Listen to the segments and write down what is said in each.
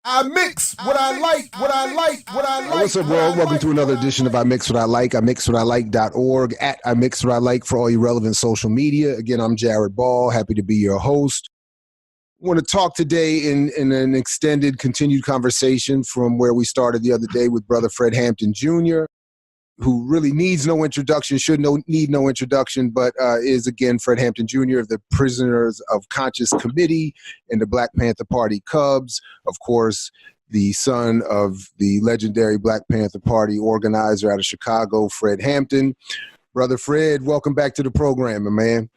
I mix what I like, what I like, what I like. What's up, world? Welcome to another edition of I Mix What I Like. iMixWhatILike.org, at I Mix What I Like for all your relevant social media. Again, I'm Jared Ball, happy to be your host. I want to talk today in an extended, continued conversation from where we started the other day with brother Fred Hampton Jr., who really needs no introduction, need no introduction, but is, again, Fred Hampton Jr. of the Prisoners of Conscience Committee and the Black Panther Party Cubs. Of course, the son of the legendary Black Panther Party organizer out of Chicago, Fred Hampton. Brother Fred, welcome back to the program, my man.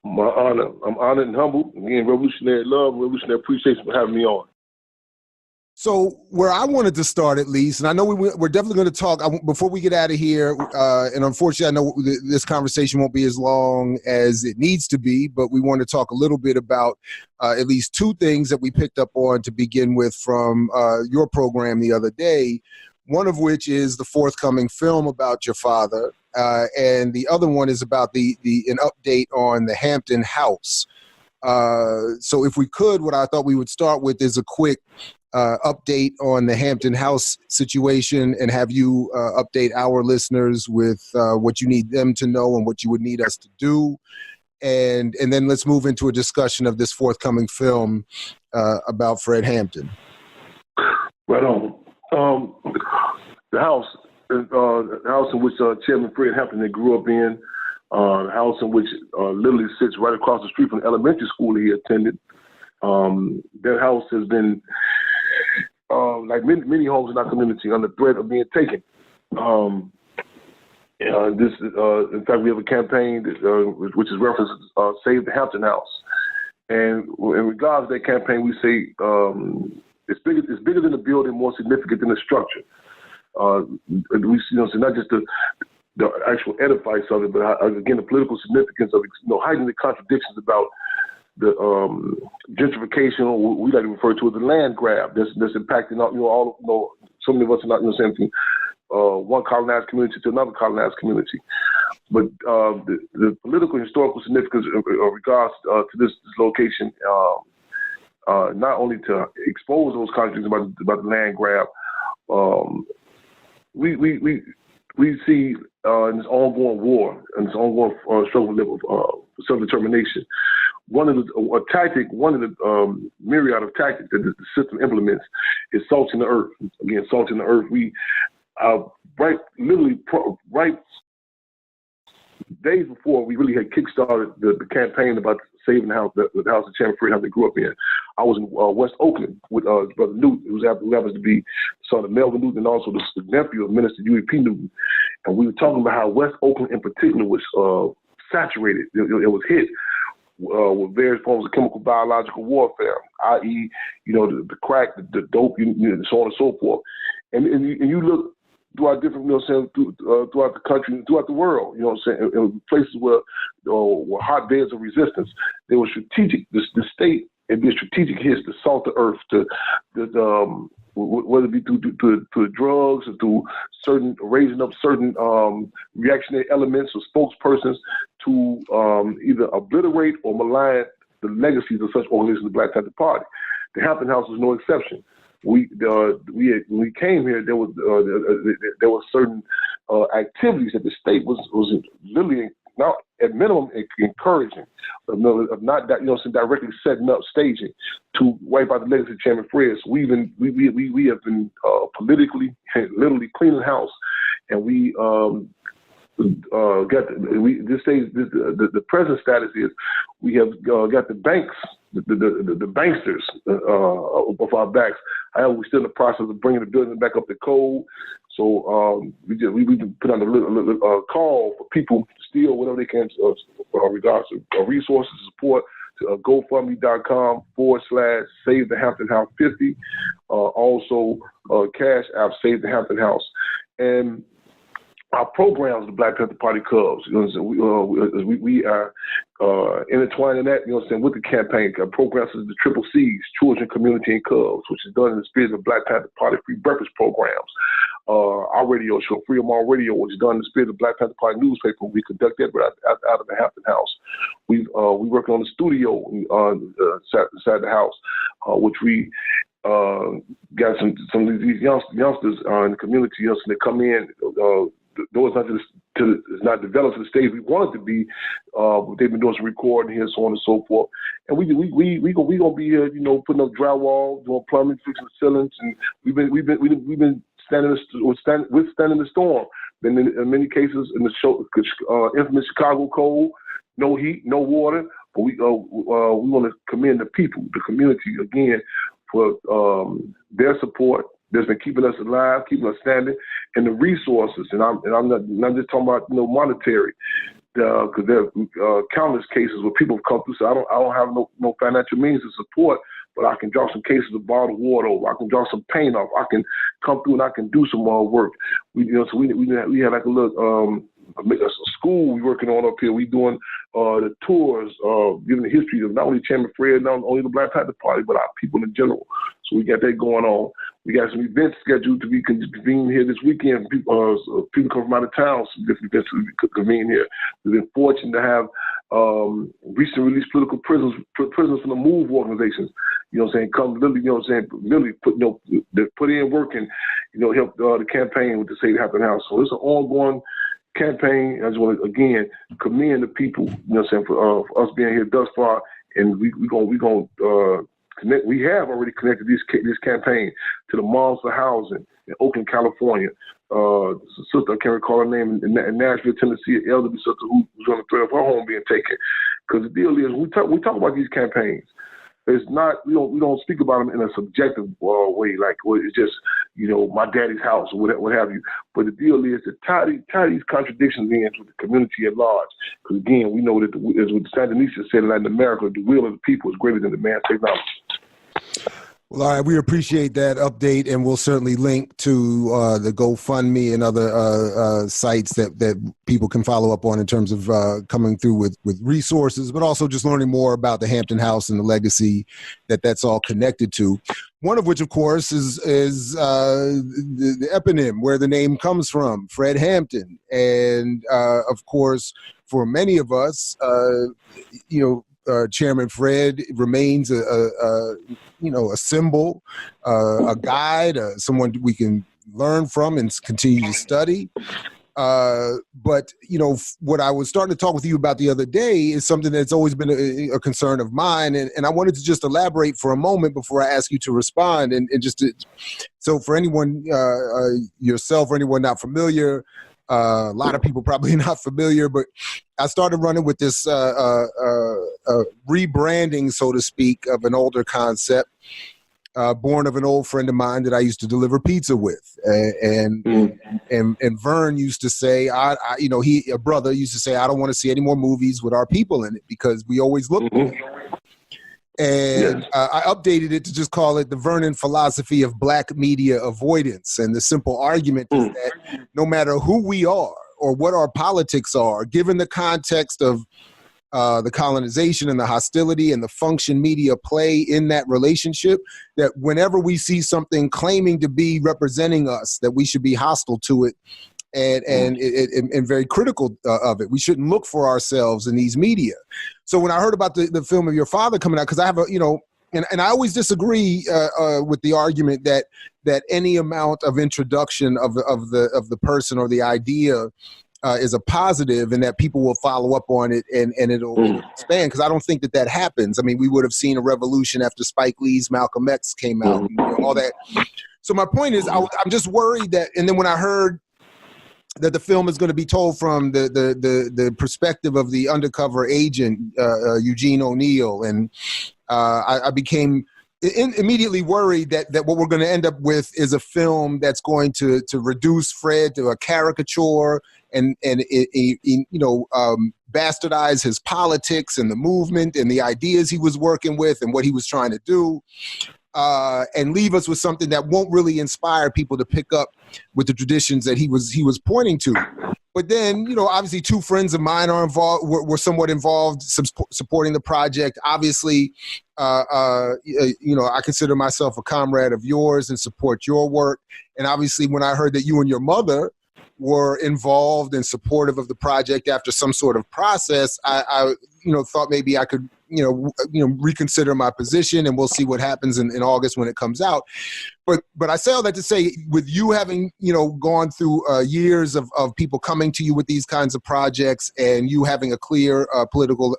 My honor. I'm honored and humbled. Again, revolutionary love, revolutionary appreciation for having me on. So where I wanted to start, at least, and I know we're definitely going to talk before we get out of here, and unfortunately I know this conversation won't be as long as it needs to be, but we want to talk a little bit about at least two things that we picked up on to begin with from your program the other day, one of which is the forthcoming film about your father, and the other one is about an update on the Hampton house. So if we could, what I thought we would start with is a quick update on the Hampton house situation and have you update our listeners with what you need them to know and what you would need us to do. And then let's move into a discussion of this forthcoming film about Fred Hampton. Right on. The house in which Chairman Fred Hampton grew up in, the house in which literally sits right across the street from the elementary school he attended. That house has been, like many homes in our community, under threat of being taken. In fact, we have a campaign which is referenced Save the Hampton House. And in regards to that campaign, we say it's bigger than the building, more significant than the structure. We so not just the actual edifice of it, but again the political significance of heightening the contradictions about the gentrification, or we like to refer to as the land grab that's impacting all so many of us are not saying from one colonized community to another colonized community. But the political and historical significance of regards to this location, not only to expose those contradictions about the land grab, we see in this ongoing war and this ongoing struggle for self-determination, one of the myriad of tactics that the system implements is salting the earth. Again, salting the earth. We right days before we really had kickstarted the campaign about saving the house, the house that Chairman Fred Hampton grew up in. I was in West Oakland with Brother Newton, who happens to be the son of Melvin Newton and also the nephew of Minister U.E.P. Newton. And we were talking about how West Oakland in particular was saturated. It was hit with various forms of chemical biological warfare, i.e., the crack, the dope, so on and so forth. And you look throughout different, throughout the country and throughout the world, in places where hotbeds of resistance, they were strategic. The state and did strategic hits to salt the earth, whether it be through drugs or through raising up certain reactionary elements or spokespersons to either obliterate or malign the legacies of such organizations, the Black Panther Party. The Hampton House was no exception. When we came here, there was certain activities that the state was literally, not at minimum, encouraging, of not directly setting up staging to wipe out the legacy of Chairman Fred. So we have been politically, literally cleaning house, and we the present status is we have got the banks, the banksters of our backs. However, we're still in the process of bringing the building back up to code. So we put on a call for people to steal whatever they can in regards to resources support to GoFundMe.com/Save the Hampton House 50. Also, Cash App Save the Hampton House. And our programs, the Black Panther Party Cubs, we are intertwining that, with the campaign. Programs such as the Triple C's, Children, Community, and Cubs, which is done in the spirit of Black Panther Party free breakfast programs. Our radio show, Freedom On Radio, which is done in the spirit of Black Panther Party newspaper. We conduct that out of the Hampton House. We working on the studio inside the house, which we got some of these youngsters in the community. They come in. The door's it's not developed to the stage we want it to be. But they've been doing some recording here, so on and so forth. And we gonna be here, putting up drywall, doing plumbing, fixing the ceilings, and we've been withstanding the storm. Been in many cases in the infamous Chicago cold, no heat, no water. But we want to commend the people, the community again, for their support. That's been keeping us alive, keeping us standing, and the resources. And I'm not just talking about monetary, because there are countless cases where people have come through. So I don't have no financial means to support, but I can drop some cases of bottled water over. I can drop some paint off. I can come through and I can do some more work. We have like a little a school we working on up here. We doing the tours, giving the history of not only Chairman Fred, not only the Black Panther Party, but our people in general. So we got that going on. We got some events scheduled to be convened here this weekend. People come from out of town, some different events to be convened here. We've been fortunate to have recently released political prisoners from the MOVE organizations. Come literally put in work and help the campaign with the Save Hampton House. So it's an ongoing campaign. I just want to again commend the people, for us being here thus far, and we gonna connect. We have already connected this campaign to the Moms for Housing in Oakland, California. Sister, I can't recall her name, in Nashville, Tennessee, an elderly sister who's on the threat of her home being taken. Because the deal is, we talk about these campaigns. It's not, we don't speak about them in a subjective way, like, well, it's just, my daddy's house or what have you. But the deal is to tie these contradictions in with the community at large. Because again, we know that, as what Sandinista said in Latin America, the will of the people is greater than the man's technology. Well, all right, we appreciate that update, and we'll certainly link to the GoFundMe and other sites that people can follow up on in terms of coming through with resources, but also just learning more about the Hampton House and the legacy that's all connected to. One of which, of course, is the eponym, where the name comes from, Fred Hampton. And, of course, for many of us, Chairman Fred remains a symbol, a guide, someone we can learn from and continue to study. But what I was starting to talk with you about the other day is something that's always been a concern of mine. And I wanted to just elaborate for a moment before I ask you to respond. So for anyone, yourself or anyone not familiar, a lot of people probably not familiar, but I started running with this rebranding, so to speak, of an older concept, born of an old friend of mine that I used to deliver pizza with. And Vern used to say, a brother used to say, I don't want to see any more movies with our people in it because we always look good. And I updated it to just call it the Vernon philosophy of black media avoidance. And the simple argument is that no matter who we are or what our politics are, given the context of the colonization and the hostility and the function media play in that relationship, that whenever we see something claiming to be representing us, that we should be hostile to it and very critical of it. We shouldn't look for ourselves in these media. So when I heard about the film of your father coming out, because I have and I always disagree with the argument that any amount of introduction of the person or the idea is a positive, and that people will follow up on it and it'll expand. Because I don't think that happens. I mean, we would have seen a revolution after Spike Lee's Malcolm X came out, and, all that. So my point is, I'm just worried that, and then when I heard that the film is going to be told from the perspective of the undercover agent, Eugene O'Neill, and I became immediately worried that what we're going to end up with is a film that's going to reduce Fred to a caricature and bastardize his politics and the movement and the ideas he was working with and what he was trying to do. And leave us with something that won't really inspire people to pick up with the traditions that he was pointing to. But then, obviously 2 friends of mine are involved, were somewhat involved supporting the project. Obviously, I consider myself a comrade of yours and support your work. And obviously, when I heard that you and your mother were involved and supportive of the project after some sort of process, I thought maybe I could, reconsider my position, and we'll see what happens in August when it comes out. But I say all that to say, with you having, gone through years of people coming to you with these kinds of projects, and you having a clear political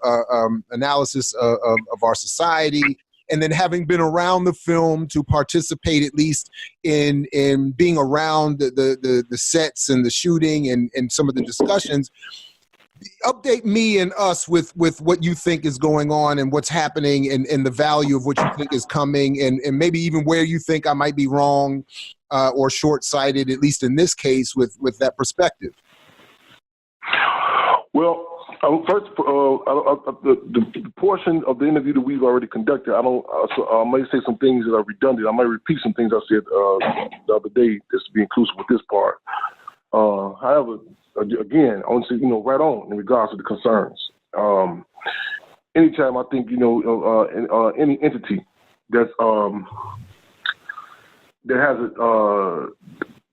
analysis of our society, and then having been around the film to participate at least in being around the sets and the shooting and some of the discussions, update me and us with what you think is going on and what's happening and the value of what you think is coming, and maybe even where you think I might be wrong or short-sighted, at least in this case, with that perspective. Well, first, the portion of the interview that we've already conducted, I may say some things that are redundant. I might repeat some things I said the other day, just to be inclusive with this part. However, again, I want to say, right on in regards to the concerns. Anytime I think, any entity that's that has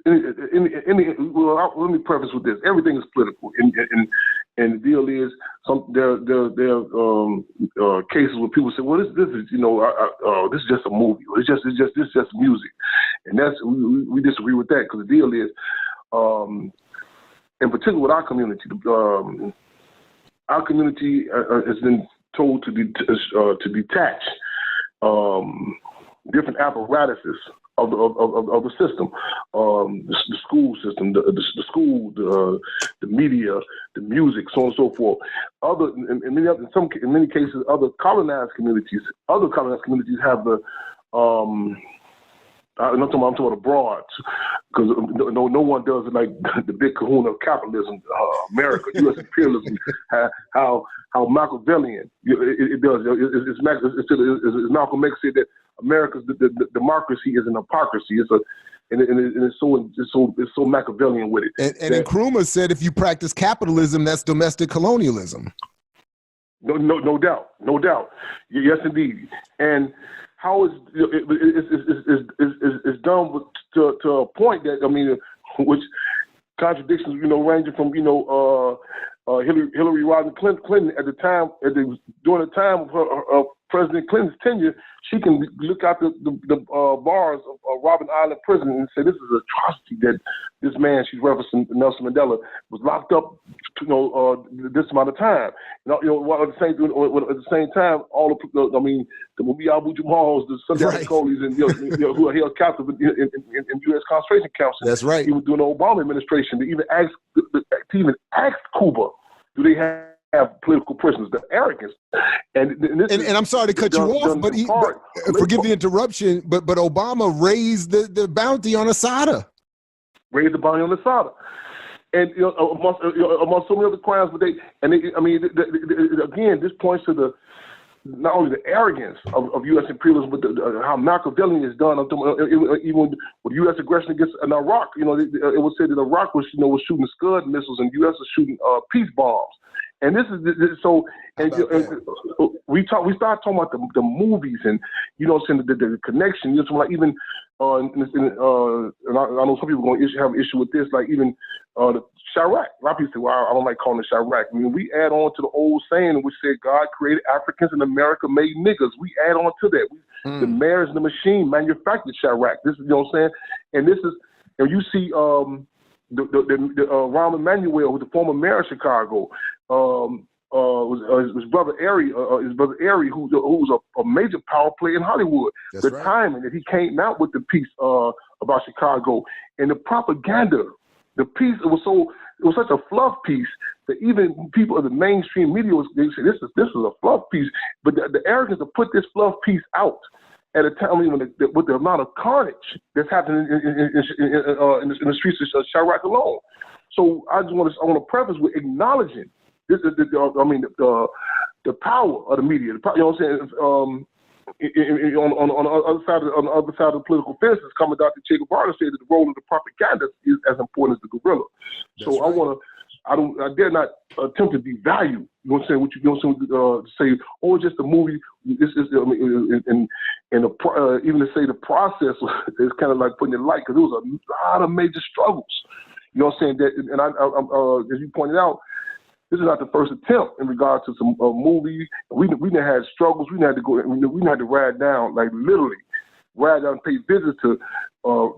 let me preface with this: everything is political, and the deal is, there are cases where people say, "Well, this is this is just a movie. It's just music," and we disagree with that, because the deal is, in particular with our community, has been told to detach different apparatuses of the system, the school system, the school, the media, the music, so on and so forth. In many cases, other colonized communities have the I'm talking about abroad, because no one does it like the big kahuna of capitalism, America, U.S. imperialism, how Machiavellian it does. It's Malcolm X said that America's the democracy is an hypocrisy. It's so Machiavellian with it. And Nkrumah said, if you practice capitalism, that's domestic colonialism. No doubt. Yes, indeed. And how it's done to a point that, which contradictions, ranging from, Hillary Rodham Clinton at the time, during the time of President Clinton's tenure, she can look out the bars of Robben Island prison and say, this is an atrocity that this man, she's referencing Nelson Mandela, was locked up, this amount of time. At the same time, all the Abu Jamals, the Sunday Coleys, and who are held captive in U.S. concentration camps. That's right. Even during the Obama administration, they even asked Cuba, do they have political prisoners? The arrogance. And I'm sorry to cut you off, but forgive the interruption, but Obama raised the bounty on Assata. Raised the bounty on Assata. And among so many other crimes, again, this points to not only the arrogance of U.S. imperialism, but how Machiavellian is done. Even with U.S. aggression against Iraq, it was said that Iraq was shooting Scud missiles and U.S. was shooting peace bombs. And this is so. And we start talking about the movies and saying the connection. Like even and I know some people are going to have an issue with this. Like even the Chirac. A lot of people say, "Well, I don't like calling it Chirac." We add on to the old saying which said, "God created Africans and America made niggas." We add on to that. The marriage and the machine manufactured Chirac. This is what I'm saying. And this is, and you see the Rahm Emanuel, who's the former mayor of Chicago. His brother Ari, who was a major power player in Hollywood. That's the timing that he came out with the piece about Chicago and the propaganda, the piece, it was such a fluff piece that even people of the mainstream media they say this is a fluff piece. But the arrogance to put this fluff piece out at a time with the amount of carnage that's happening in the streets of Chirac alone. So I want to preface with acknowledging this is the power of the media. On the other side of the political fence is coming. Dr. Che Guevara said that the role of the propaganda is as important as the guerrilla. That's right. I dare not attempt to devalue. Say, oh, it's just a movie. This is, even to say the process is kind of like putting it light, because there was a lot of major struggles. You know what I'm saying? That, and I as you pointed out, this is not the first attempt in regard to some movie. We done had struggles. We had to go. We had to ride down, like literally, ride down and pay visits to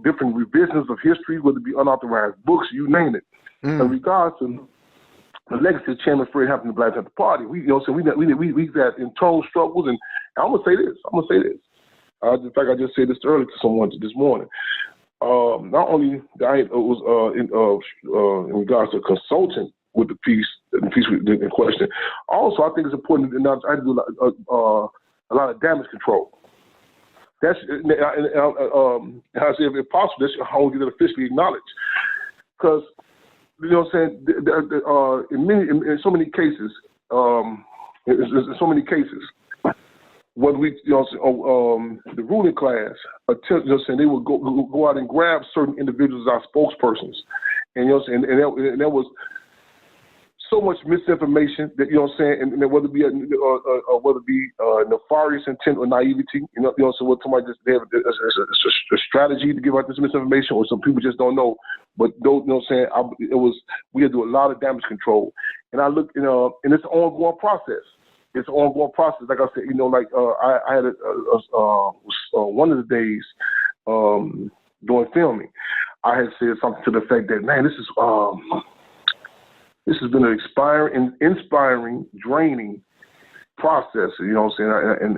different revisions of history, whether it be unauthorized books, you name it. In regards to the legacy of Chairman Fred Hampton, the Black Panther Party, we've had internal struggles, and I'm gonna say this. In fact, I just said this earlier to someone this morning. Not only I was in regards to consulting with the piece in question. Also, I think it's important to acknowledge I do a lot of damage control. That's I say if possible, that's how we get it officially acknowledged. Because you know what I'm saying, in so many cases, when we, the ruling class, they would go out and grab certain individuals as our spokespersons, and and there was so much misinformation that and whether it be nefarious intent or naivety, so what somebody just they have a strategy to give out this misinformation, or some people just don't know. But those, we had to do a lot of damage control, and I look, and it's an ongoing process. It's an ongoing process. Like I said, I had one of the days during filming, I had said something to the effect that, man, this has been an inspiring, draining process. You know what I'm saying? And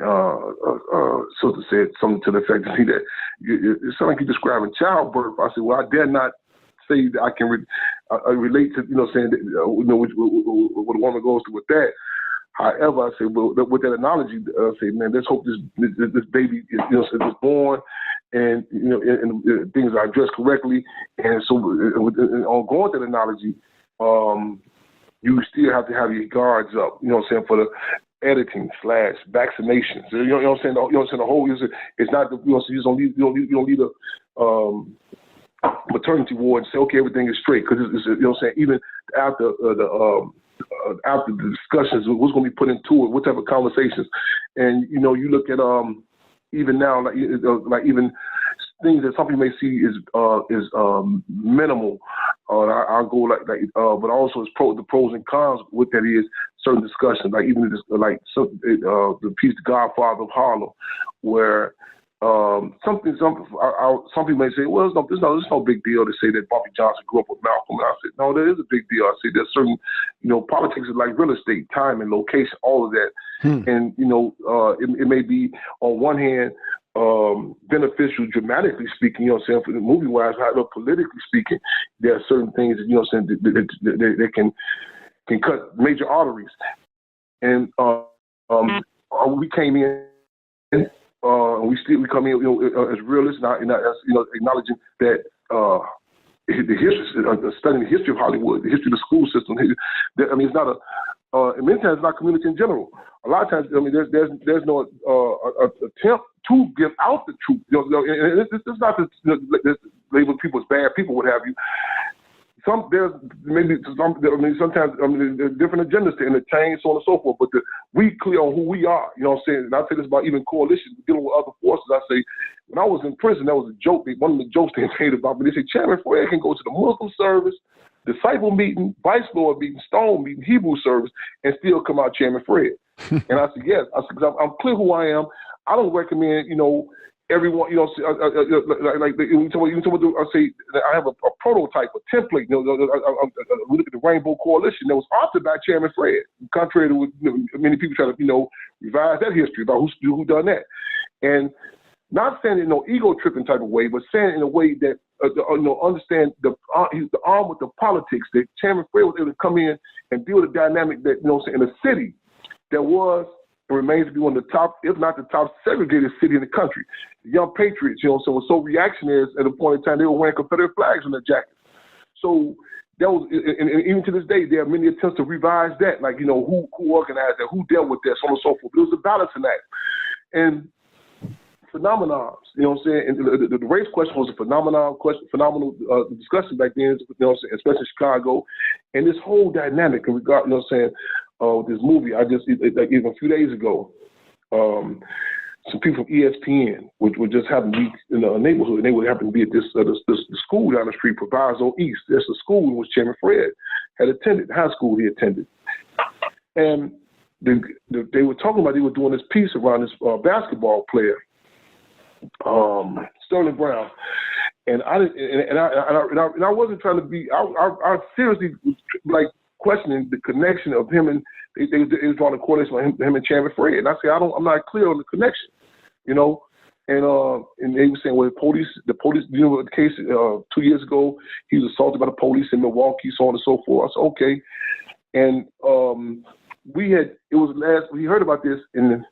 sister said something to the effect that it sounds like you're describing childbirth. I said, well, I dare not say that I can relate to, saying that, what a woman goes through with that. However, I say, well, with that analogy, I say, man, let's hope this baby is born, and and things are addressed correctly. And so, on going to that analogy, you still have to have your guards up. For the editing / vaccinations. You know what I'm saying? The whole it's not the you don't need a maternity ward and say, okay, everything is straight, because it's even after after the discussions, what's going to be put into it, what type of conversations, and you look at even now, like even things that some people may see is minimal. I'll go but also it's the pros and cons. What that is, certain discussions, like even the piece "The Godfather of Harlem," where some people may say, well, there's no big deal to say that Bobby Johnson grew up with Malcolm. And I said, no, there is a big deal. I said there's certain, politics is like real estate, time and location, all of that. And, it may be on one hand beneficial dramatically speaking, for the movie wise, however, politically speaking, there are certain things that, that can cut major arteries. And we came in. We come in, as realists, and as acknowledging that the history, studying the history of Hollywood, the history of the school system. It's not in many times it's not community in general. A lot of times, there's no attempt to give out the truth. And it's not to label people as bad people, what have you. Sometimes there's different agendas to entertain, so on and so forth. But we clear on who we are. You know what I'm saying? And I say this about even coalitions dealing with other forces. I say, when I was in prison, that was a joke. One of the jokes they made about me. They say, Chairman Fred can go to the Muslim service, disciple meeting, vice lord meeting, stone meeting, Hebrew service, and still come out Chairman Fred. And I said, yes. I said, because I'm clear who I am. I don't recommend, everyone, I say I have a prototype, a template. We look at the Rainbow Coalition that was authored by Chairman Fred, contrary to what many people try to, revise that history about who done that. And not saying in no ego tripping type of way, but saying in a way that understand he's the arm with the politics that Chairman Fred was able to come in and deal with the dynamic that in a city that was. It remains to be one of the top, if not the top, segregated city in the country. The Young Patriots, were so reactionary at a point in time, they were wearing Confederate flags on their jackets. So that was, and even to this day, there are many attempts to revise that, like, who organized that, who dealt with that, so on and so forth. But it was a balancing act. And phenomenons, and the race question was a phenomenal discussion back then, especially in Chicago. And this whole dynamic in regard, this movie, I just, even a few days ago, some people from ESPN would just happen to be in a neighborhood, and they would happen to be at this the school down the street, Proviso East. That's the school in which Chairman Fred had attended, the high school he attended. And they were talking about they were doing this piece around this basketball player, Sterling Brown. And I wasn't trying to be. I seriously was like questioning the connection of him and they was drawing a correlation with him and Chairman Fred. And I said I'm not clear on the connection, you know. And they were saying, well, the police, you know, the case 2 years ago, he was assaulted by the police in Milwaukee, so on and so forth. I said, okay. And we heard about this in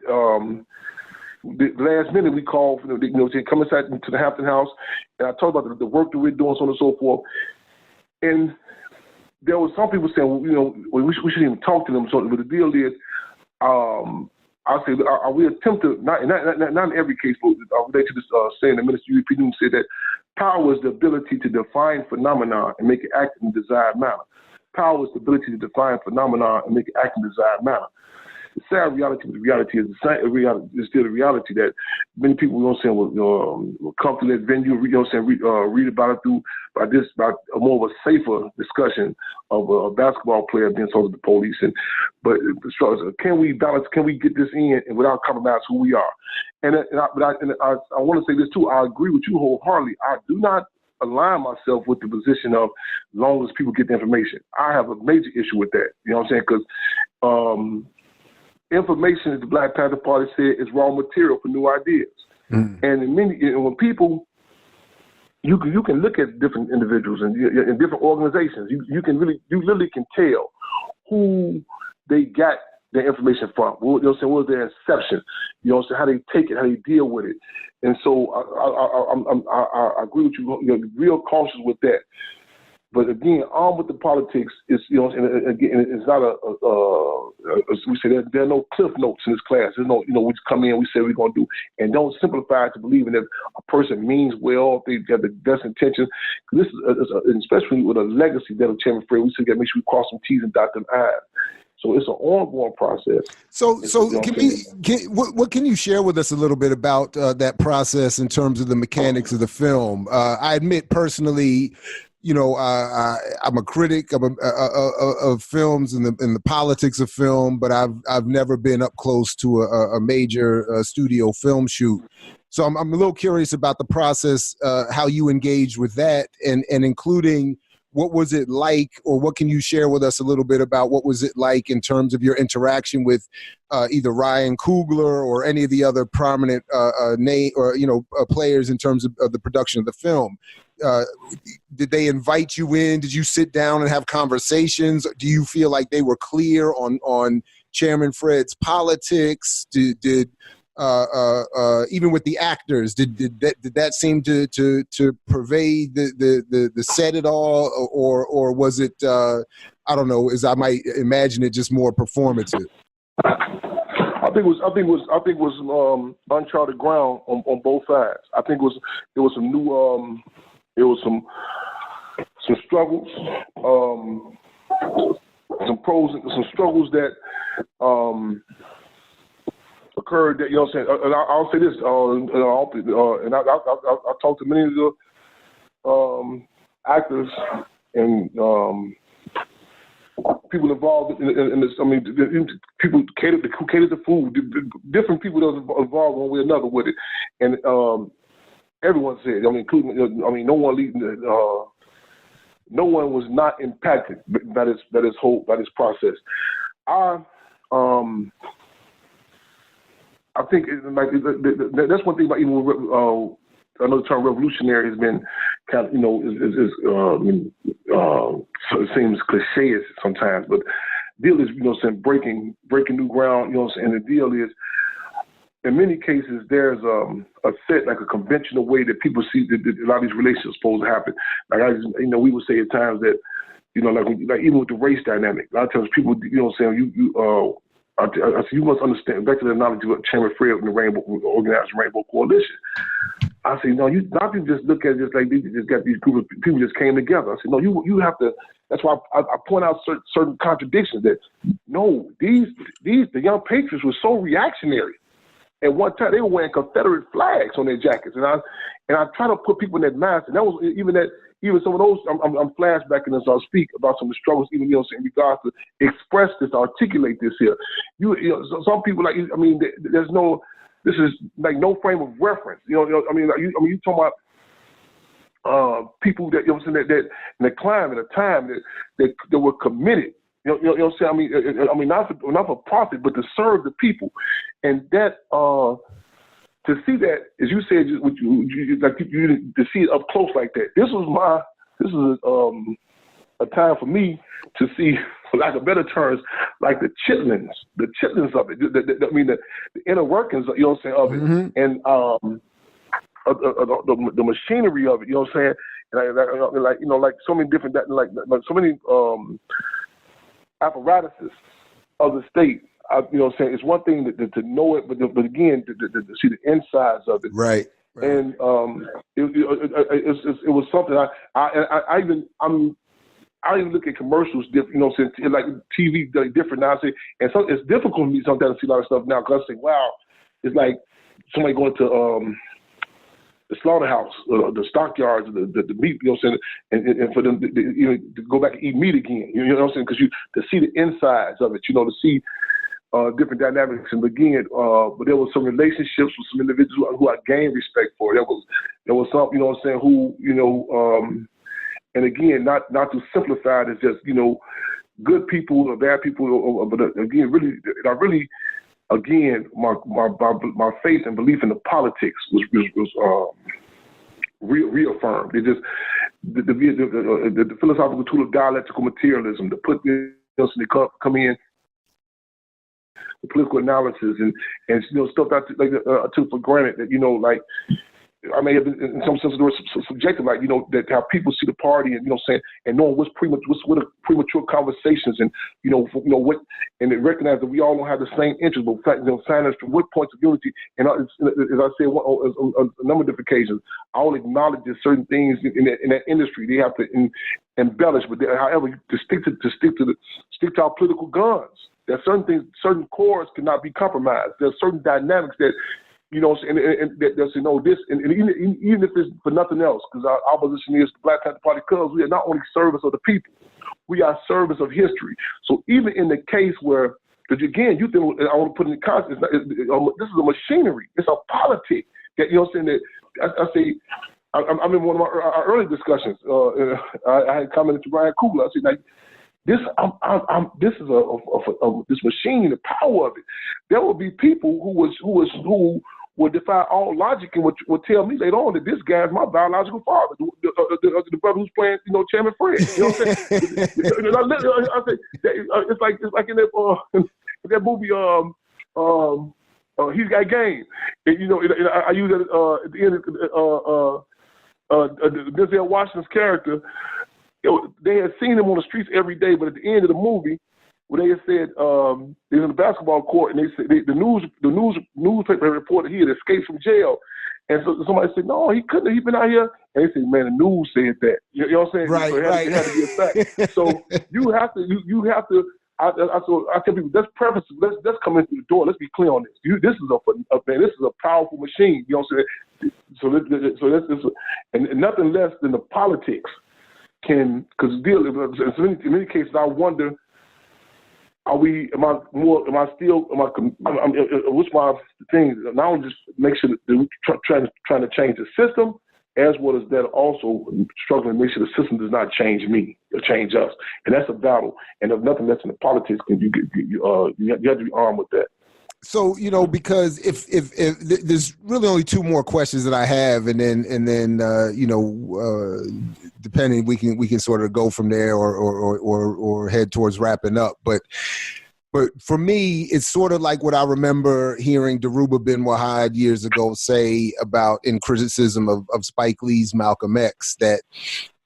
the last minute. We called, you know, to come inside to the Hampton house, and I talked about the work that we're doing, so on and so forth. And there was some people saying, well, you know, we shouldn't even talk to them. So, but the deal is, I say, we attempt to, not in every case, but related to this saying that Minister U.P. Newton said that power is the ability to define phenomena and make it act in desired manner. Power is the ability to define phenomena and make it act in desired manner. The sad reality, the reality is still the reality that many people, you know what I'm saying, will come to that venue, you know what I'm saying, read about it by a more of a safer discussion of a basketball player being sold to the police. But can we get this in and without compromising who we are? And I want to say this too. I agree with you wholeheartedly. I do not align myself with the position of as long as people get the information. I have a major issue with that. You know what I'm saying? Because information, as the Black Panther Party said, is raw material for new ideas. Mm. And when people, you can look at different individuals and different organizations. You literally can tell who they got their information from. You know what I'm saying? What was their inception? You know what I'm saying? How they take it, how they deal with it. And so I agree with you. You're real cautious with that. But again, armed with the politics is, you know, and again, it's not we say there are no cliff notes in this class. There's no, you know, we just come in, we say we're going to do, and don't simplify it to believing that a person means well, they have the best intentions. This is, especially with a legacy that of Chairman Fred, we still got to make sure we cross some T's and dot them I's. So it's an ongoing process. So what can you share with us a little bit about that process in terms of the mechanics of the film? I admit personally, you know, I'm a critic of films and the politics of film, but I've never been up close to a major studio film shoot. So I'm a little curious about the process, how you engaged with that, and including what was it like, or what can you share with us a little bit about what was it like in terms of your interaction with either Ryan Coogler or any of the other prominent name or players in terms of the production of the film? Did they invite you in? Did you sit down and have conversations? Do you feel like they were clear on Chairman Fred's politics? Did even with the actors, did that seem to pervade the set at all, or was it I don't know, as I might imagine it, just more performative? I think it was uncharted ground on both sides. I think it was some new it was some struggles, some pros and some struggles that occurred. That, you know what I'm saying? And I'll say this, and I talked to many of the actors and people involved in this. I mean, people who catered the food, different people that was involved one way or another with it, and everyone said, I mean, including, I mean, no one was not impacted by this process. I think that's one thing about even I know the term revolutionary has been kind of, you know, it seems cliche sometimes, but the deal is, you know, saying breaking new ground, you know, and the deal is, in many cases, there's a set, like a conventional way that people see that a lot of these relationships supposed to happen. Like, we would say at times that, you know, like even with the race dynamic, a lot of times people, you know what I'm saying, you must understand, back to the analogy of Chairman Fred and the organized Rainbow Coalition. I say, no, not to just look at it just like they just got these group of people just came together. I said, no, you have to. That's why I point out certain contradictions. That no, the young patriots were so reactionary. at one time they were wearing Confederate flags on their jackets, and I try to put people in that mindset. And that was even some of those. I'm flashbacking as I speak about some of the struggles, even in regards to express this, articulate this here. You know, some people there's no. This is like no frame of reference. You talking about people that that in the climate, a time that were committed. You know what I'm saying? I mean, not for profit, but to serve the people, and that to see that, as you said, to see it up close like that. This is a time for me to see, for lack of better terms, like the chitlins of it. The inner workings, you know what I'm saying, of it, Mm-hmm. and the machinery of it. You know what I'm saying? And like so many different, like so many apparatuses of the state. You know what I'm saying? It's one thing to know it, but again, to see the insides of it. Right. And it was something I even look at commercials different, you know what I'm saying? Like TV different now. And so it's difficult for me sometimes to see a lot of stuff now because I say, wow, it's like somebody going to the slaughterhouse, the stockyards, the meat, you know what I'm saying, and for them to go back and eat meat again, you know what I'm saying, because to see the insides of it, to see different dynamics, and again, but there was some relationships with some individuals who I gained respect for. There was some, you know what I'm saying, who, and again, not to simplify it as just, good people or bad people, but again, really, again, my faith and belief in the politics was reaffirmed. It just the philosophical tool of dialectical materialism, to put this, to come in, the political analysis and stuff that I took for granted that like. I may have been, in some sense, subjective, like, that how people see the party and, saying, and knowing what are premature conversations and, what, and they recognize that we all don't have the same interests, but in fact, sign us from what points of unity. And as I said on a number of different occasions, I will acknowledge that certain things in that industry, they have to embellish, but however, to stick to our political guns. There are certain things, certain cores cannot be compromised. There are certain dynamics that, and they'll say, no, this, and even if it's for nothing else, because our position is the Black Panther Party, because we are not only servants of the people, we are servants of history. So even in the case where, because again, you think, I want to put in the context, this is a machinery, it's a politic. That, you know what I'm saying, that I say, I'm in one of our early discussions, I had commented to Brian Kugler, I said, like, this is this machine, the power of it. There will be people who would defy all logic and would tell me later on that this guy is my biological father, the brother who's playing, Chairman Fred. You know what I'm saying? I say it's like in that movie, He's Got Game. And, I use it at the end of Denzel Washington's character. They had seen him on the streets every day, but at the end of the movie, where they had said they was in the basketball court, and they said the newspaper reported he had escaped from jail, and so somebody said, no, he couldn't. He's been out here, and they said, man, the news said that. You know what I'm saying? Right, so it had to be a fact. So you have to. I tell people, let's preface. Let's come in through the door. Let's be clear on this. This is a powerful machine. You know what I'm saying? So this and nothing less than the politics. In many cases, I wonder, what's my thing? Not only just make sure that we're trying to change the system, as well as that also struggling to make sure the system does not change me or change us. And that's a battle. And if nothing less than the politics, you have to be armed with that. So, because if there's really only two more questions that I have, and then depending, we can sort of go from there or head towards wrapping up. But for me, it's sort of like what I remember hearing Dhoruba bin Wahid years ago say about, in criticism of Spike Lee's Malcolm X, that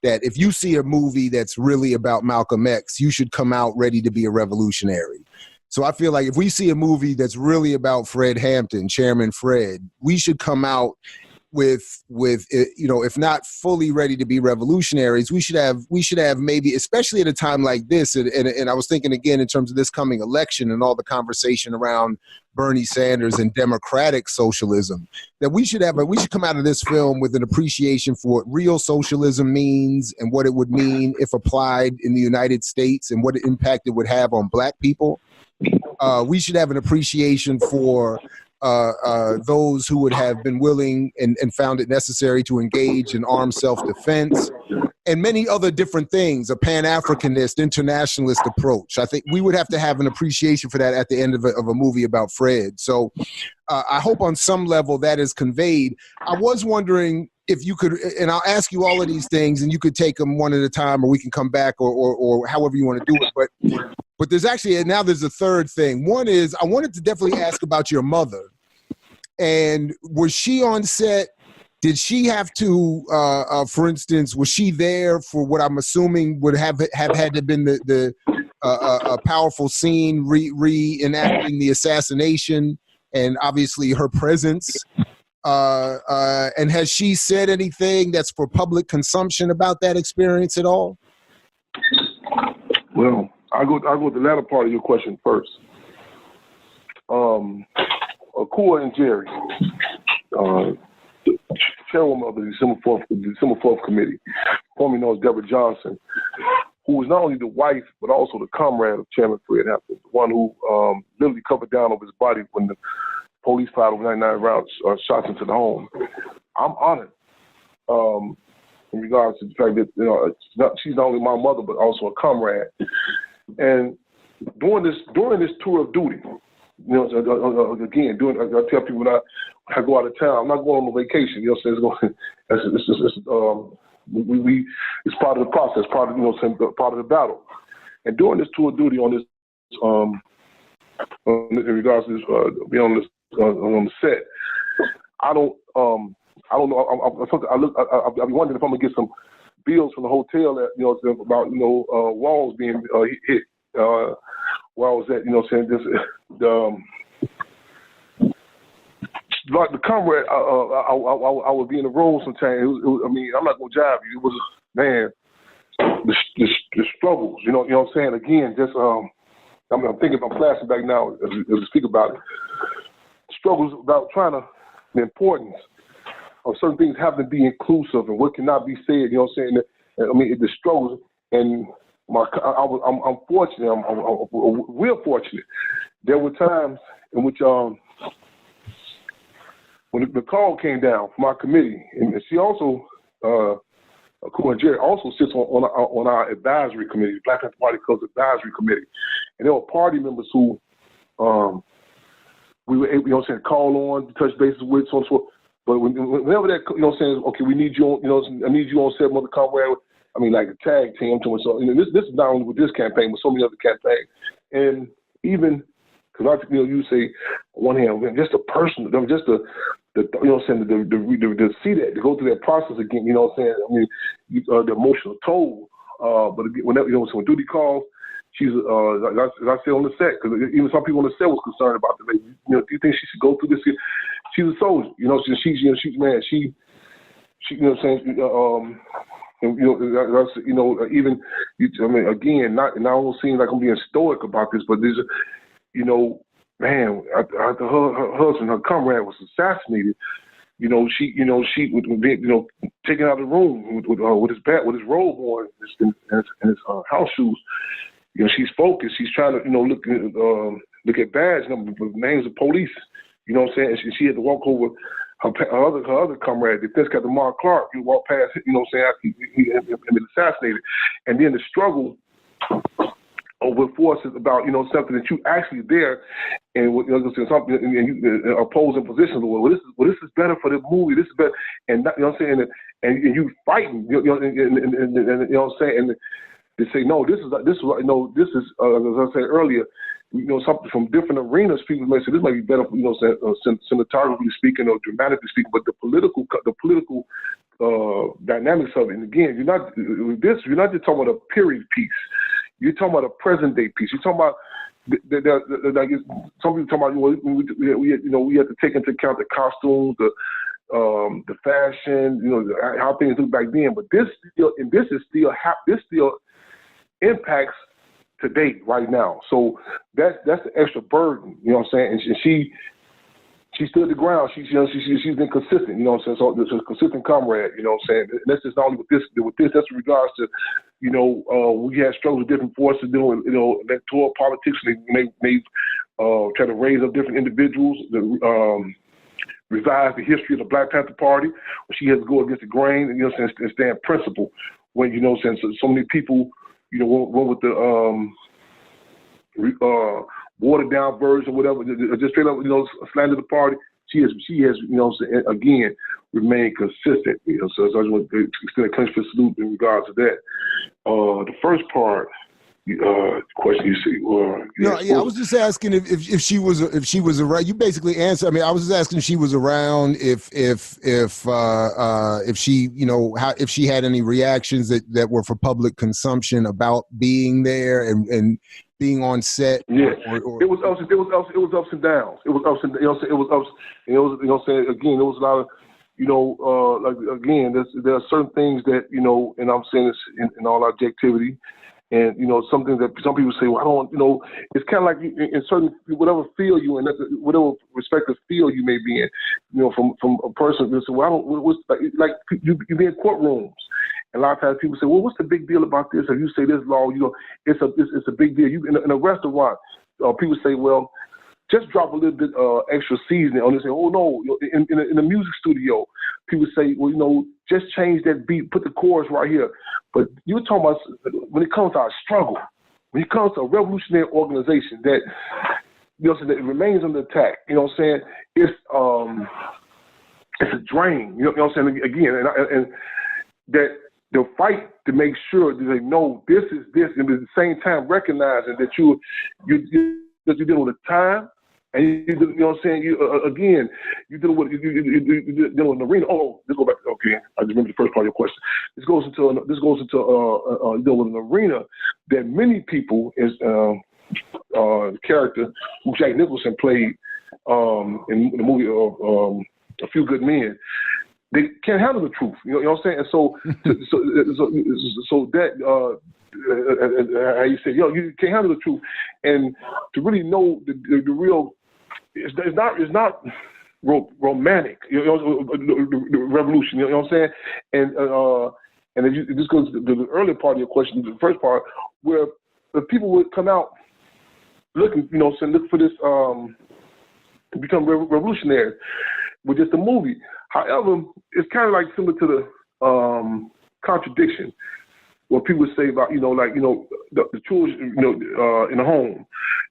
if you see a movie that's really about Malcolm X, you should come out ready to be a revolutionary. So I feel like if we see a movie that's really about Fred Hampton, Chairman Fred, we should come out with if not fully ready to be revolutionaries, we should have maybe, especially at a time like this, and I was thinking again in terms of this coming election and all the conversation around Bernie Sanders and democratic socialism, that we should come out of this film with an appreciation for what real socialism means and what it would mean if applied in the United States and what impact it would have on Black people. We should have an appreciation for those who would have been willing and found it necessary to engage in armed self-defense and many other different things, a Pan-Africanist, internationalist approach. I think we would have to have an appreciation for that at the end of a movie about Fred. So I hope on some level that is conveyed. I was wondering if you could, and I'll ask you all of these things and you could take them one at a time, or we can come back or however you want to do it. But there's actually, now there's a third thing. One is, I wanted to definitely ask about your mother. And was she on set? Did she have to, for instance, was she there for what I'm assuming would have had to been a powerful scene reenacting the assassination, and obviously her presence? And has she said anything that's for public consumption about that experience at all? Well, I'll go with the latter part of your question first. Akua and Jerry, chairwoman of the December 4th committee, formerly known as Deborah Johnson, who was not only the wife but also the comrade of Chairman Fred Hampton, the one who literally covered down over his body when the police fired over 99 rounds, shots into the home. I'm honored in regards to the fact that she's not only my mother but also a comrade. And during this tour of duty, again, I tell people when I go out of town, I'm not going on a vacation. It's part of the process, part of the battle. And during this tour of duty on this, in regards to this, being on the set, I don't know. I'll be wondering if I'm gonna get some bills from the hotel that about walls being hit. Where I was at, like the comrade, I would be in the room sometimes. I'm not gonna jive you. It was, man, the struggles. You know what I'm saying? Again, just I'm thinking, I'm flashing back now as we speak about it. Struggles about the importance of certain things having to be inclusive and what cannot be said. You know what I'm saying? The struggles, and I'm fortunate. I'm real fortunate. There were times in which when the call came down from our committee, and she also, Cool and Jerry also sits on our advisory committee, Black Panther Party Club's advisory committee, and there were party members who we were able, call on, touch bases with, so on and so forth. But whenever that, okay, we need you on, I need you on set, Mother Comrade. Like a tag team. So this is not only with this campaign, but so many other campaigns. And even because you say on one hand, just the person, just the to see that, to go through that process again. The emotional toll. But again, whenever when duty calls, she's as I said on the set, because even some people on the set was concerned about the lady. Do you think she should go through this? She's a soldier. She's man. She even again, not, and I don't seem like I'm being stoic about this, but there's, man, after her husband, her comrade was assassinated. She was taken out of the room with his robe on and his house shoes. She's focused. She's trying to look at badge numbers, names of police. You know what I'm saying? She had to walk over. Her other comrade, Defense Captain Mark Clark, he walked past, after he had been assassinated. And then the struggle with forces about, something that you actually there and something and you opposing positions. Well, this is better for the movie. This is better, and you know what I'm saying. And you fighting, and you know what I'm saying. And they say no, this is as I said earlier. Something from different arenas. People may say this might be better, cinematographically speaking or dramatically speaking, but the political dynamics of it. And again, you're not just talking about a period piece. You're talking about a present day piece. You're talking about some people talking about we have to take into account the costumes, the fashion, how things look back then. But this still impacts today, right now. So that's the extra burden, you know what I'm saying? And she stood the ground. She's been consistent, you know what I'm saying? So this is a consistent comrade, you know what I'm saying? And that's just not only with this, that's in regards to, we had struggles with different forces doing, electoral politics. They try to raise up different individuals, revise the history of the Black Panther Party. She has to go against the grain, and, and stand principle. When, so many people, went with the watered down version, whatever, just straight up, slander the party. She has, again, remained consistent. So I just want to extend a clenched fist salute in regards to that. The first part, question you see, I was just asking if she was around. You basically answered. I mean, I was just asking if she was around, if she, if she had any reactions that were for public consumption about being there and being on set. Yeah, it was ups and downs. It was ups and downs. It was ups. Again, there was a lot of, there are certain things that, and I'm saying this in all objectivity. And, something that some people say, well, I don't, it's kind of like in certain, whatever field you in, whatever respective field you may be in, from a person who say, well, I don't, what's like you be in courtrooms. And a lot of times people say, well, what's the big deal about this? If you say this law, it's a big deal. You in a restaurant, people say, well, just drop a little bit extra seasoning on this. Oh no! In a music studio, people say, well, just change that beat, put the chorus right here. But you're talking about when it comes to our struggle, when it comes to a revolutionary organization that, that remains under attack. You know what I'm saying? It's a drain. You know what I'm saying? Again, and that they'll fight to make sure that they know this is this, and at the same time recognizing that you're dealing with the time. And you know what I'm saying? You deal with an arena. Oh, let's go back. Okay, I just remember the first part of your question. This goes into you deal with an arena that many people is the character who Jack Nicholson played in the movie A Few Good Men. They can't handle the truth. You know what I'm saying? And so that. How you say, you can't handle the truth, and to really know the real, it's not romantic. The revolution. You know what I'm saying? And if this goes to the earlier part of your question, the first part, where the people would come out looking, look for this to become revolutionary with just a movie. However, it's kind of like similar to the contradiction. What people say about, the children, in the home.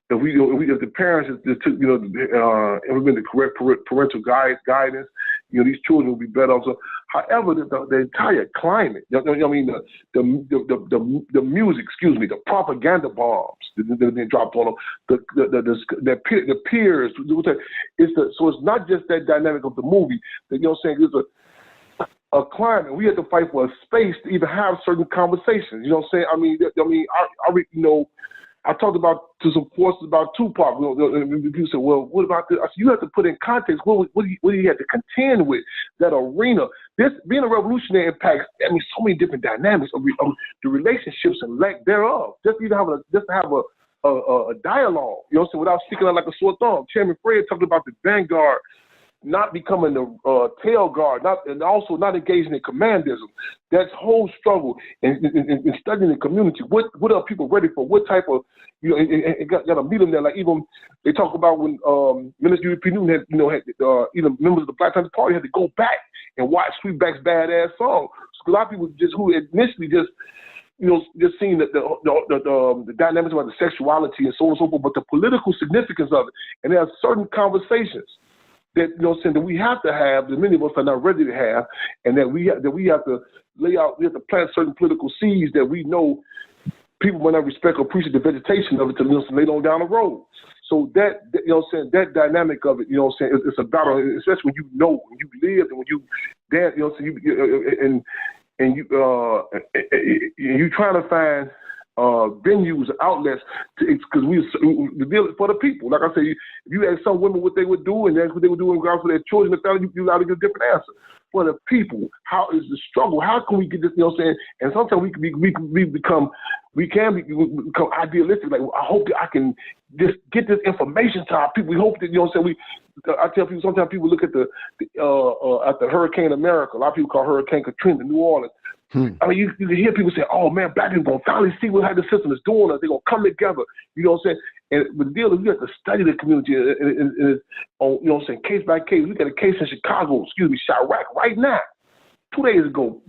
If the parents just took, implement the correct parental guidance, these children will be better off. So, however, the entire climate, the music, the propaganda bombs that have been dropped on them, the peers, so it's not just that dynamic of the movie. There's a climate. We had to fight for a space to even have certain conversations. You know what I'm saying? I talked about to some forces about Tupac. People say, well, what about this? I said, you have to put in context what do you have to contend with that arena. This being a revolutionary impacts so many different dynamics of the relationships and lack thereof. Just to have a dialogue. You know what I'm saying? Without sticking out like a sore thumb. Chairman Fred talked about the vanguard not becoming the tail guard, and also not engaging in commandism. That whole struggle and studying the community. What are people ready for? What type of, and got to meet them there. Like even they talk about when Minister U.P. Newton had, even members of the Black Panther Party had to go back and watch Sweetback's badass song. So a lot of people who initially just seeing the dynamics about the sexuality and so on and so forth, but the political significance of it. And there are certain conversations that that we have to have, that many of us are not ready to have, and that we have to lay out. We have to plant certain political seeds that we know people might not respect or appreciate the vegetation of it to later on down the road. So that that dynamic of it, it's a battle, especially when when you live and when you dance, you trying to find venues, outlets, because the deal is for the people. Like I say, if you ask some women what they would do and that's what they would do in regards to their children and family, you got to get a different answer. For the people, how is the struggle? How can we get this? You know what I'm saying? And sometimes we become idealistic. Like, I hope that I can just get this information to our people. We hope that, you know what I'm saying? I tell people, sometimes people look at the Hurricane America. A lot of people call Hurricane Katrina, New Orleans. I mean, you can hear people say, "Oh man, black people gonna finally see how the system is doing. They're gonna come together." You know what I'm saying? And the deal is, we have to study the community, and on, you know what I'm saying, case by case. We got a case in Chicago, Chirac, right now. 2 days ago,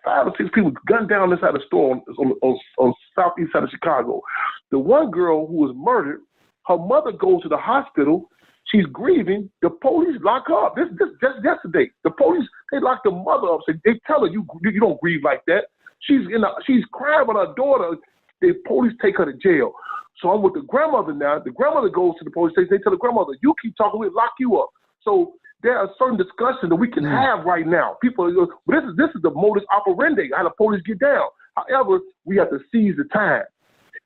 5 or 6 people gunned down inside the store on southeast side of Chicago. The one girl who was murdered, her mother goes to the hospital. She's grieving. The police lock her up. This just yesterday. The police, they lock the mother up. So they tell her, you don't grieve like that. She's crying with her daughter. The police take her to jail. So I'm with the grandmother now. The grandmother goes to the police station. They tell the grandmother, you keep talking, we'll lock you up. So there are certain discussions that we can have right now. People, this is the modus operandi, how the police get down. However, we have to seize the time.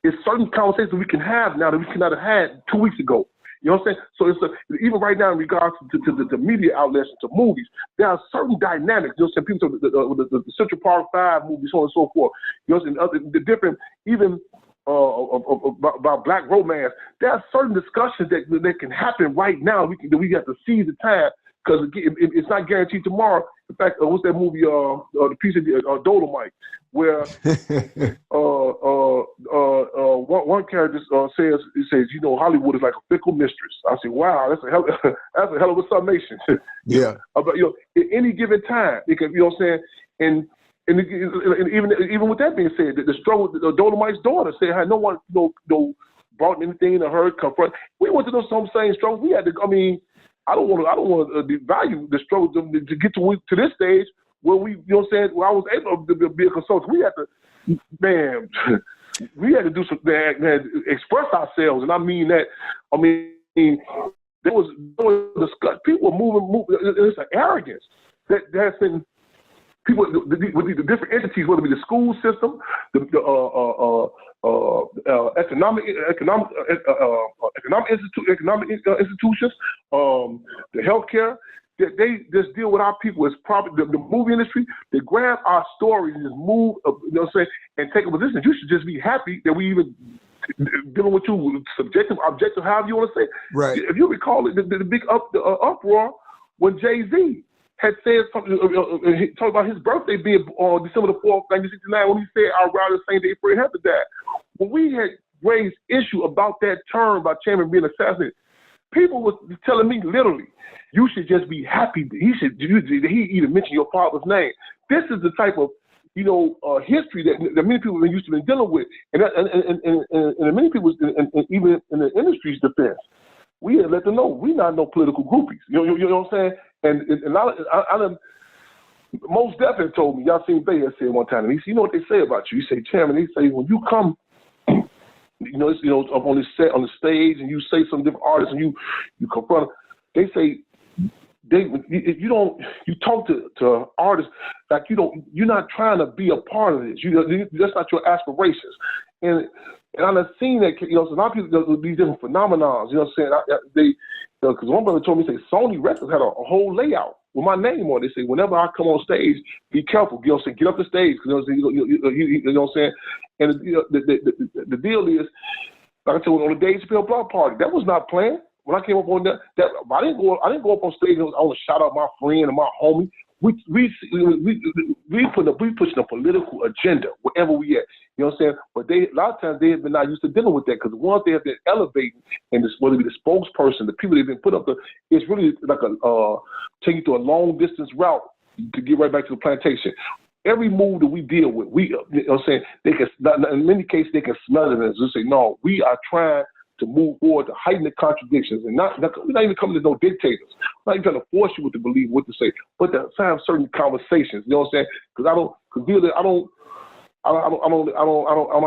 It's certain conversations we can have now that we could not have had 2 weeks ago. You know what I'm saying? So even right now in regards to the media outlets and to movies, there are certain dynamics. You know what I'm saying? People, the Central Park 5 movies, so on and so forth. You know what I'm saying? The different, even about black romance, there are certain discussions that can happen right now. We have to seize the time, because it's not guaranteed tomorrow. In fact, what's that movie? The piece of Dolomite, where one character says, you know, Hollywood is like a fickle mistress. I say, wow, that's a hell of a summation. Yeah. But at any given time, it can, you know what I'm saying, and even with that being said, the struggle, Dolomite's daughter said, had no one brought anything to her confront. We went through some same struggle. We had to. I mean, I don't want to devalue the struggle to get to this stage where we, you know what I'm saying, where I was able to be a consultant. We had to, man, we had to do some, express ourselves, and I mean that. I mean, there was discussion. People were moving. It's an arrogance that's in. People with the different entities, whether it be the school system, the economic institutions, the healthcare, they just deal with our people as probably the movie industry. They grab our stories and just move, you know what I'm saying, and take a position. You should just be happy that we even dealing with you, subjective, objective, however you want to say. Right. If you recall the big uproar when Jay-Z had said something, he talked about his birthday being on December the 4th, 1969, when he said, I'd rather the same day Fred Hampton died. When we had raised issue about that term, about Chairman being assassinated, people were telling me literally, you should just be happy that he even mentioned your father's name. This is the type of, you know, history that many people have used to be dealing with. And many people, even in the industry's defense, we had let them know we're not no political groupies. You know what I'm saying? And most definitely told me, y'all seen Bay had said one time, and he said, you know what they say about you? He say, Chairman, they say when you come, up on this set, on the stage, and you say some different artists, and you confront them, they say, you talk to artists like you're not trying to be a part of this. That's not your aspirations. And I've seen that, you know, so a lot of people, these different phenomenons, you know what I'm saying? Because one brother told me, say, Sony Records had a whole layout with my name on it. They say, whenever I come on stage, be careful. You know what I'm saying? Get up the stage. You know what I'm saying? And the deal is, like I said, on the Dave Chappelle block party, that was not planned. When I came up on that I didn't go up on stage and I want to shout out my friend and my homie. We pushing a political agenda wherever we at. You know what I'm saying? But a lot of times they have been not used to dealing with that, because once they have been elevating, and whether it be the spokesperson, the people they've been put up there, it's really like taking to a long distance route to get right back to the plantation. Every move that we deal with, you know what I'm saying, they can, in many cases, they can smell it and just say, no, we are trying to move forward, to heighten the contradictions, and we're not even coming to no dictators. I'm not even trying to force you to believe what to say, but to have certain conversations. You know what I'm saying? Because I don't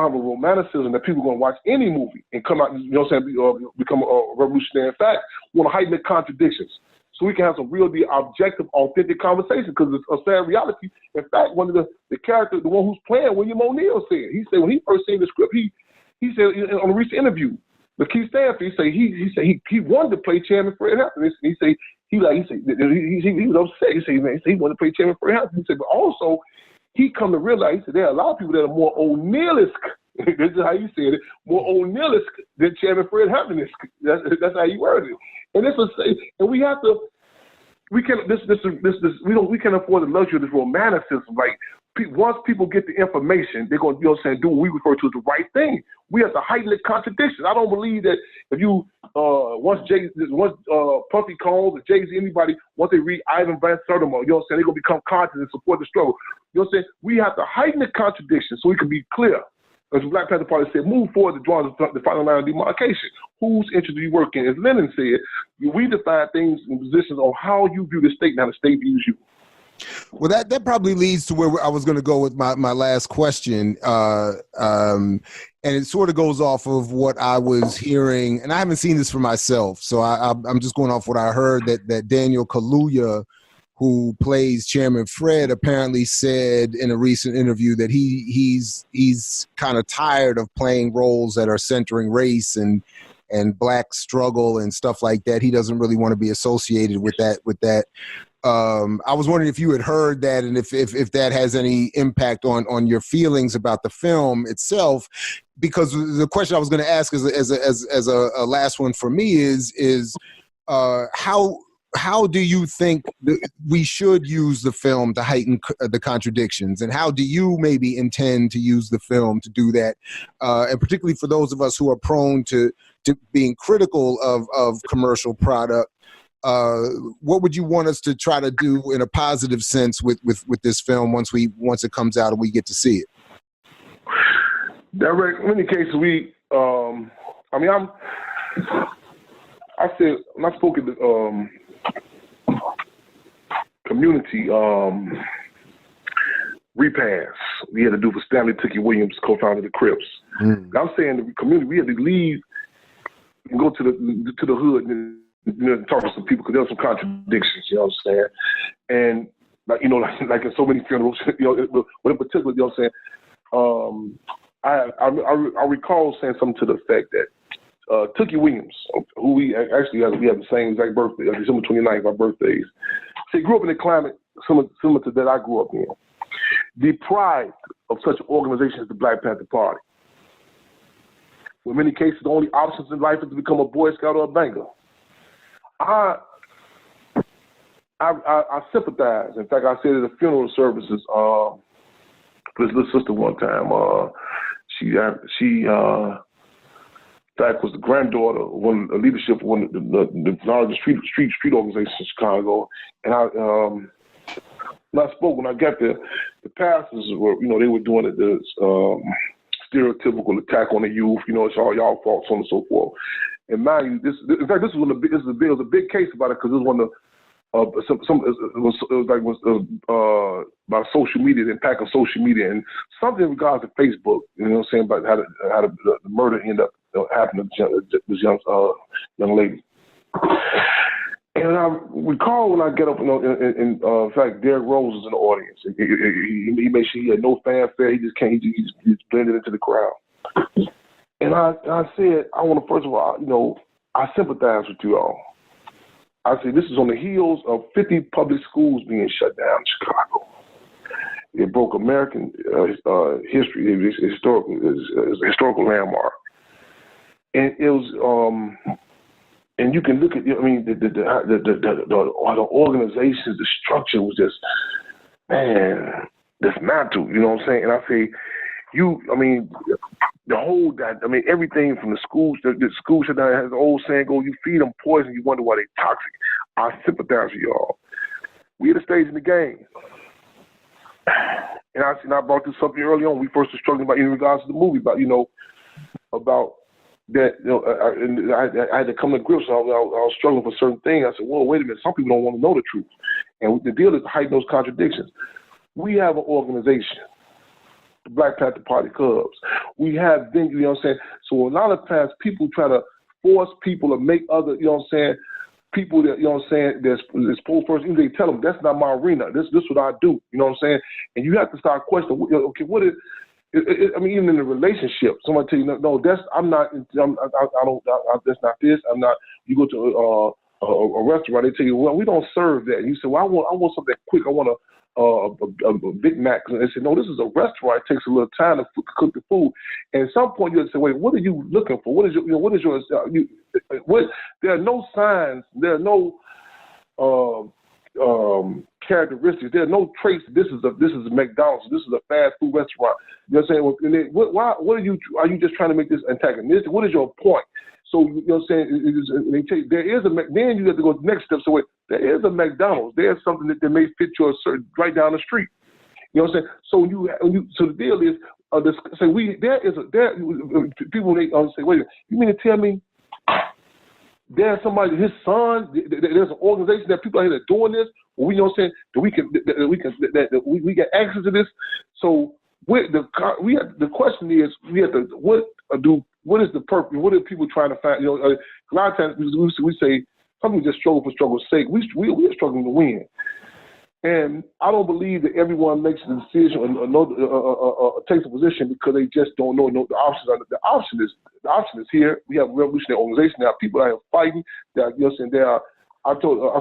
have a romanticism that people are going to watch any movie and come out, you know what I'm saying, become a revolutionary. In fact, we want to heighten the contradictions. so we can have some real, objective, authentic conversation, because it's a sad reality. In fact, one of the characters, the one who's playing, William O'Neill said, he said when he first seen the script, he said on a recent interview with Keith Stanfield, he said he wanted to play Chairman Fred Hampton. He said he was upset. He said he wanted to play Chairman Fred Hampton. He said, but also he come to realize, he said there are a lot of people that are more O'Neillisk. This is how he said it, more O'Neillisk than Chairman Fred Hampton is. That's how he worded it. And we have to. We can't afford the luxury of this romanticism. Like, once people get the information, they're going to, do what we refer to as the right thing. We have to heighten the contradictions. I don't believe that if you once Puffy Combs or Jay-Z, anybody, once they read Ivan Van Sertima, they're going to become conscious and support the struggle. We have to heighten the contradictions so we can be clear. As the Black Panther Party said, move forward to draw the final line of demarcation. Whose interest do you work in? As Lenin said, we define things in positions on how you view the state and how the state views you. Well, that probably leads to where I was going to go with my last question. And it sort of goes off of what I was hearing, and I haven't seen this for myself, so I'm just going off what I heard, that Daniel Kaluuya, who plays Chairman Fred, apparently said in a recent interview that he's kind of tired of playing roles that are centering race and black struggle and stuff like that. He doesn't really want to be associated with that. I was wondering if you had heard that, and if that has any impact on your feelings about the film itself. Because the question I was going to ask as a last one for me is how do you think we should use the film to heighten the contradictions, and how do you maybe intend to use the film to do that? And particularly for those of us who are prone to being critical of commercial product, what would you want us to try to do in a positive sense with this film once it comes out and we get to see it? Direct, in many cases, when I spoke at the community repast we had to do for Stanley Tookie Williams, co-founder of the Crips. I'm saying the community, we had to leave and go to the hood and talk to some people, because there were some contradictions, you know what I'm saying? And like in so many funerals, but in particular, you know what I'm saying? I recall saying something to the effect that Tookie Williams, who we have the same exact birthday, December 29th, our birthdays. So he grew up in a climate similar to that I grew up in, deprived of such an organization as the Black Panther Party. In many cases, the only options in life is to become a Boy Scout or a banker. I sympathize. In fact, I said at the funeral services for this little sister one time. She that was the granddaughter of one of the leadership of one of the largest street organizations in Chicago. And when I got there, the pastors were, they were doing this stereotypical attack on the youth, it's all y'all fault, so on and so forth. And mind you, this was a big case about it, because it was one of about social media, the impact of social media, and something in regards to Facebook, about how the murder ended up happening to this young lady. And I recall when I get up, in fact, Derrick Rose was in the audience. He made sure he had no fanfare. He just blended into the crowd. And I said, I want to, first of all, I sympathize with you all. I said, this is on the heels of 50 public schools being shut down in Chicago. It broke American history. It was a historical landmark. And it was, and you can look at, the organizations, the structure was just, dismantled, you know what I'm saying? And I say, everything from the schools, the school shut down, has the old saying go, you feed them poison, you wonder why they're toxic. I sympathize with y'all. We at a stage in the game. And I brought this up early on. We first were struggling about, in regards to the movie, about that, I had to come to grips. I was struggling for certain things. I said, well, wait a minute. Some people don't want to know the truth. And the deal is to heighten those contradictions. We have an organization, the Black Panther Party Cubs. We have venue, you know what I'm saying? So a lot of times people try to force people to make other, you know what I'm saying, people that, you know what I'm saying, that's supposed person, they tell them that's not my arena. This what I do. You know what I'm saying? And you have to start questioning, okay, what is, I mean, even in a relationship, somebody tell you, no, that's, I'm not, that's not this. I'm not, you go to a restaurant, they tell you, well, we don't serve that. And you say, well, I want something quick. I want a Big Mac. And they say, no, this is a restaurant. It takes a little time to cook the food. And at some point, you have to say, wait, what are you looking for? What is your, there are no signs. There are no characteristics. There are no traits. This is a McDonald's. This is a fast food restaurant. You know what I'm saying? What are you just trying to make this antagonistic? What is your point? So, you know what I'm saying? They tell you, then you have to go to the next step. So, wait, there is a McDonald's. There's something that may fit your certain right down the street. You know what I'm saying? So so the deal is, people they say, wait, you mean to tell me there's somebody, his son, there's an organization that people are here doing this? Well, you know what I'm saying? That we get access to this. So the question is, what is the purpose? What are people trying to find? You know, a lot of times we say some people just struggle for struggle's sake. We're struggling to win, and I don't believe that everyone makes a decision or takes a position because they just don't know the options. The option is here. We have a revolutionary organization. There are people that are fighting. That, you know, saying there are. I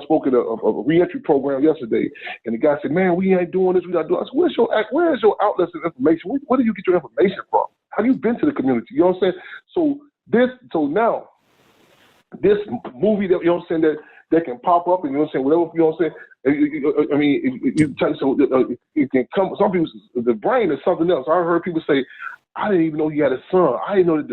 spoke at a reentry program yesterday, and the guy said, "Man, we ain't doing this. We not doing." I said, "Where's your outlets of information? Where do you get your information from? Have you been to the community?" You know what I'm saying? So now this movie that, you know what I'm saying, that can pop up, and you know what I'm saying, whatever, you know what I'm saying. I mean, it can come. Some people, the brain is something else. I heard people say, "I didn't even know he had a son. I didn't know that."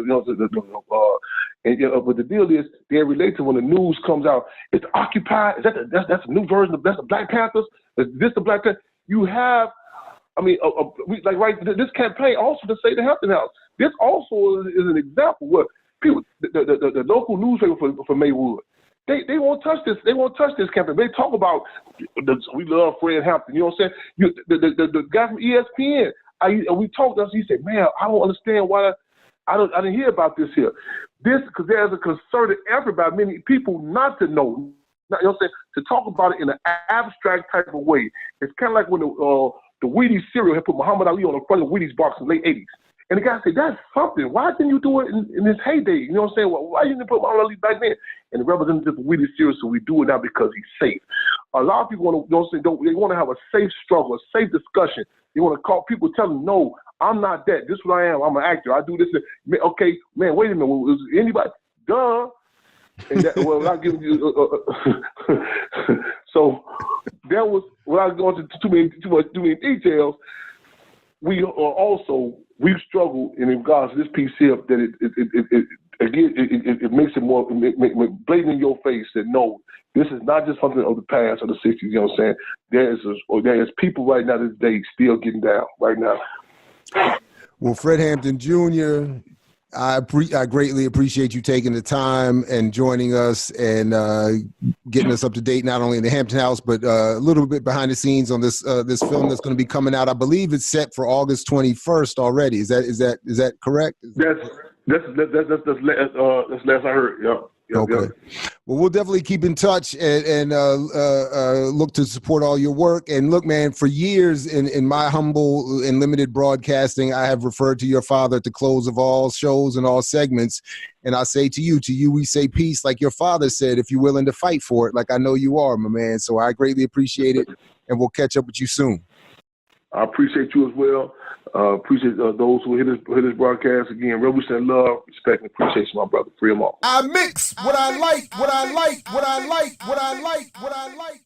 You know, but the deal is, they relate to when the news comes out. It's Occupy. Is that's a new version of that's the Black Panthers? Is this the Black Panther? You have, I mean, this campaign also to say the Hampton House. This also is an example where people, the local newspaper for Maywood, they won't touch this. They won't touch this campaign. They talk about we love Fred Hampton. You know what I'm saying? The guy from ESPN. We talked to us. He said, "Man, I don't understand why I didn't hear about this here." This because there's a concerted effort by many people not to know. You know what I'm saying? To talk about it in an abstract type of way. It's kind of like when the Wheaties cereal had put Muhammad Ali on the front of Wheaties box in the late 80s. And the guy said, that's something. Why didn't you do it in his heyday? You know what I'm saying? Well, why didn't you put Muhammad Ali back then? And the representative of Wheaties cereal, so we do it now because he's safe. A lot of people want to, you know what I'm saying, they want to have a safe struggle, a safe discussion. They want to call people, tell them, no, I'm not that. This is what I am. I'm an actor. I do this. Okay, man, wait a minute. Was anybody? Duh. And that, well, without giving you, so that was, without going into too many details, we struggle in regards to this piece here that it makes it more blatant in your face that no, this is not just something of the past or the 60s. You know what I'm saying? There is people right now this day still getting down right now. Well, Fred Hampton Jr., I greatly appreciate you taking the time and joining us and getting us up to date, not only in the Hampton House, but a little bit behind the scenes on this film that's going to be coming out. I believe it's set for August 21st already. Is that correct? That's last I heard. Yeah. Okay. Yeah. Well, we'll definitely keep in touch and look to support all your work. And look, man, for years in my humble and limited broadcasting, I have referred to your father at the close of all shows and all segments. And I say to you, we say peace, like your father said, if you're willing to fight for it, like I know you are, my man. So I greatly appreciate it. And we'll catch up with you soon. I appreciate you as well. Appreciate those who hit this broadcast. Again, revolution, love, respect, and appreciation, my brother. Free them all. I mix what I like, what I like, what I like, what I like, what I like.